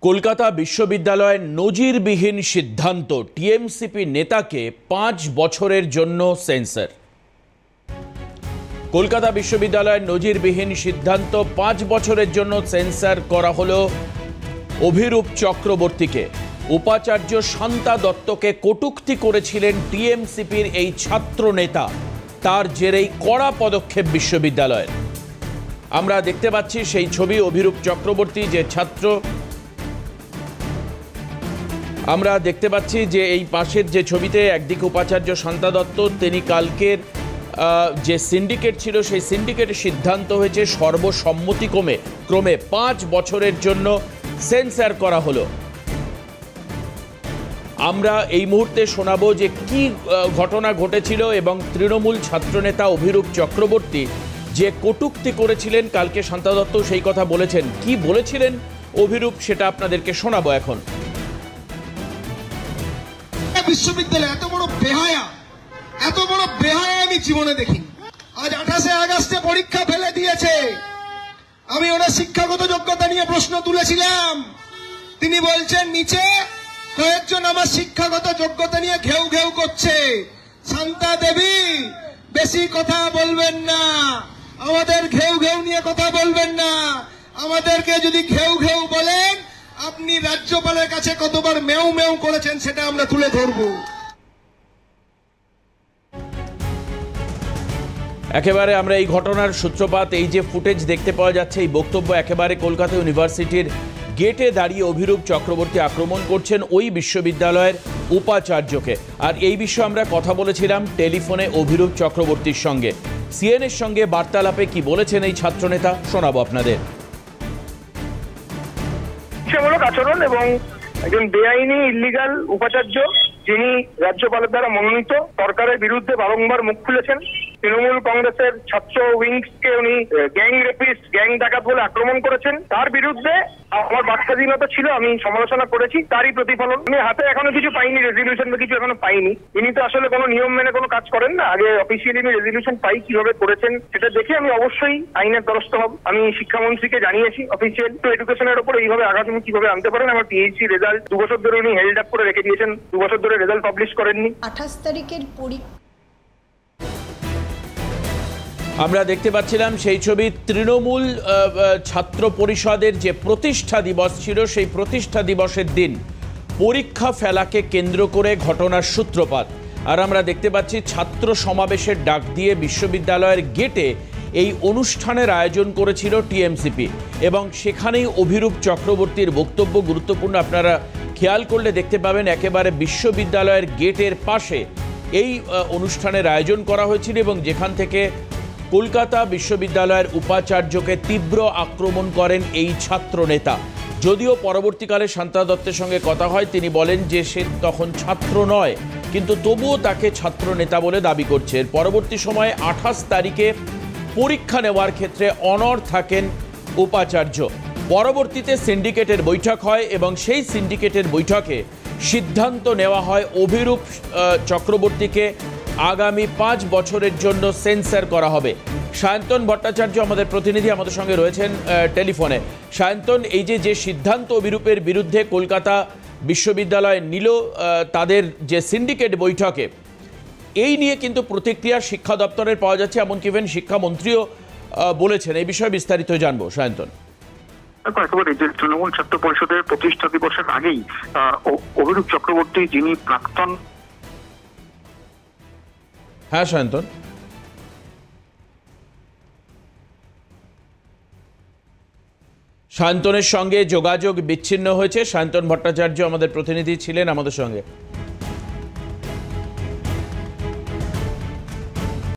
কলকাতা বিশ্ববিদ্যালয়ের নজিরবিহীন সিদ্ধান্ত, টিএমসিপি নেতাকে 5 বছরের জন্য সেন্সর। কলকাতা বিশ্ববিদ্যালয়ের নজিরবিহীন সিদ্ধান্ত, 5 বছরের জন্য সেন্সর করা হলো অভিরূপ চক্রবর্তীকে। উপাচার্য শান্তা দত্তকে কটূক্তি করেছিলেন টিএমসিপির এই ছাত্র নেতা, তার জেরেই কড়া পদক্ষেপ বিশ্ববিদ্যালয়ের। আমরা দেখতে পাচ্ছি সেই ছবি, অভিরূপ চক্রবর্তী যে ছাত্র। আমরা দেখতে পাচ্ছি যে এই পাশের যে ছবিতে একদিকে উপাচার্য শান্তা দত্ত, তিনি কালকের যে সিন্ডিকেট ছিল সেই সিন্ডিকেটের সিদ্ধান্ত হয়েছে সর্বসম্মতিক্রমে 5 বছরের জন্য সেন্সর করা হলো। আমরা এই মুহূর্তে শোনাবো যে কি ঘটনা ঘটেছিল এবং তৃণমূল ছাত্রনেতা অভিরূপ চক্রবর্তী যে কটূক্তি করেছিলেন কালকে শান্তা দত্ত সেই কথা বলেছেন। কি বলেছিলেন অভিরূপ সেটা আপনাদেরকে শোনাবো এখন। বিশ্ববিদ্যালয় এত বড় বেহায়া আমি জীবনে দেখিনি। আজ 28 আগস্টে পরীক্ষা ফেলে দিয়েছে। আমি ওনার শিক্ষাগত যোগ্যতা নিয়ে প্রশ্ন তুলেছিলাম, তিনি বলছেন নিচে কয়েকজন আমার শিক্ষাগত যোগ্যতা নিয়ে ঘেউ ঘেউ করছে। শান্তা দেবী, বেশি কথা বলবেন না, আমাদের ঘেউ ঘেউ নিয়ে কথা বলবেন না। আমাদেরকে যদি ঘেউ ঘেউ বলেন, আপনি রাজ্যপালের কাছে কতবার মেউ মেউ করেছেন সেটা আমরা তুলে ধরব। একেবারে আমরা এই ঘটনার সূত্রপাত, এই যে ফুটেজ দেখতে পাওয়া যাচ্ছে, এই বক্তব্য একেবারে কলকাতা ইউনিভার্সিটির গেটে দাঁড়িয়ে অভিরূপ চক্রবর্তী আক্রমণ করছেন ওই বিশ্ববিদ্যালয়ের উপাচার্যকে। আর এই বিষয়ে আমরা কথা বলেছিলাম টেলিফোনে অভিরূপ চক্রবর্তীর সঙ্গে। সিএনএর সঙ্গে বার্তালাপে কি বলেছেন এই ছাত্রনেতা শোনাবো আপনাদের। শিক্ষামূলক আচরণ এবং একজন বেআইনি ইল্লিগাল উপাচার্য, যিনি রাজ্যপালের দ্বারা মনোনীত, সরকারের বিরুদ্ধে বারংবার মুখ খুলেছেন। তৃণমূল কংগ্রেসের ছাত্র উইংসকে উনি গ্যাং রেপিস্ট, গ্যাং ডাকাত বলে আক্রমণ করেছেন। তার বিরুদ্ধে আমার বাকস্বাধীনতা ছিল, আমি সমালোচনা করেছি, তারই প্রতিফলন। আমি হাতে এখনো কিছু পাইনি, রেজলিউশন বা কিছু এখনো পাইনি। ইনি তো আসলে কোনো নিয়ম মেনে কোনো কাজ করেন না। আগে অফিসিয়ালি আমি রেজলিউশন পাই, কিভাবে করেছেন সেটা দেখে আমি অবশ্যই আইনের দ্বারস্থ হব। আমি শিক্ষামন্ত্রীকে জানিয়েছি অফিসিয়াল টু এডুকেশনের উপর এইভাবে আঘাত উনি কিভাবে আনতে পারেন। আমার পিএইচডি রেজাল্ট 2 বছর ধরে উনি হেল্ড আপ করে রেখে দিয়েছেন, 2 বছর ধরে রেজাল্ট পাবলিশ করেননি। 28 তারিখের আমরা দেখতে পাচ্ছিলাম সেই ছবি, তৃণমূল ছাত্র পরিষদের যে প্রতিষ্ঠা দিবস ছিল সেই প্রতিষ্ঠা দিবসের দিন পরীক্ষা ফেলাকে কেন্দ্র করে ঘটনার সূত্রপাত। আর আমরা দেখতে পাচ্ছি ছাত্র সমাবেশের ডাক দিয়ে বিশ্ববিদ্যালয়ের গেটে এই অনুষ্ঠানের আয়োজন করেছিল টিএমসিপি এবং সেখানেই অভিরূপ চক্রবর্তীর বক্তব্য গুরুত্বপূর্ণ। আপনারা খেয়াল করলে দেখতে পাবেন একেবারে বিশ্ববিদ্যালয়ের গেটের পাশে এই অনুষ্ঠানের আয়োজন করা হয়েছিল এবং যেখান থেকে কলকাতা বিশ্ববিদ্যালয়ের উপাচার্যকে তীব্র আক্রমণ করেন এই ছাত্র নেতা। যদিও পরবর্তীকালে শান্তা দত্তের সঙ্গে কথা হয়, তিনি বলেন যে সে তখন ছাত্র নয়, কিন্তু তবুও তাকে ছাত্র নেতা বলে দাবি করছে। এর পরবর্তী সময়ে 28 তারিখে পরীক্ষা নেওয়ার ক্ষেত্রে অনড় থাকেন উপাচার্য। পরবর্তীতে সিন্ডিকেটের বৈঠক হয় এবং সেই সিন্ডিকেটের বৈঠকে সিদ্ধান্ত নেওয়া হয় অভিরূপ চক্রবর্তীকে আগামী 5 বছরের জন্য সেন্সর করা হবে। সায়ন্তন ভট্টাচার্য আমাদের প্রতিনিধি আমাদের সঙ্গে রয়েছেন টেলিফোনে। সায়ন্তন, এই যে সিদ্ধান্ত অভিরূপের বিরুদ্ধে কলকাতা বিশ্ববিদ্যালয় নিল তাদের যে সিন্ডিকেট বৈঠকে, এই নিয়ে কিন্তু প্রতিক্রিয়া শিক্ষা দপ্তরের পাওয়া যাচ্ছে, এমনকি ইভেন শিক্ষামন্ত্রীও বলেছেন। এই বিষয়ে বিস্তারিত জানবো সায়ন্তন। একেবারে যে তৃণমূল ছাত্র পরিষদের প্রতিষ্ঠা দিবসের আগেই অভিরূপ চক্রবর্তী, যিনি প্রাক্তন। হ্যাঁ সায়ন্তন, সায়ন্তনের সঙ্গে যোগাযোগ বিচ্ছিন্ন হয়েছে। সায়ন্তন ভট্টাচার্য আমাদের প্রতিনিধি ছিলেন আমাদের সঙ্গে।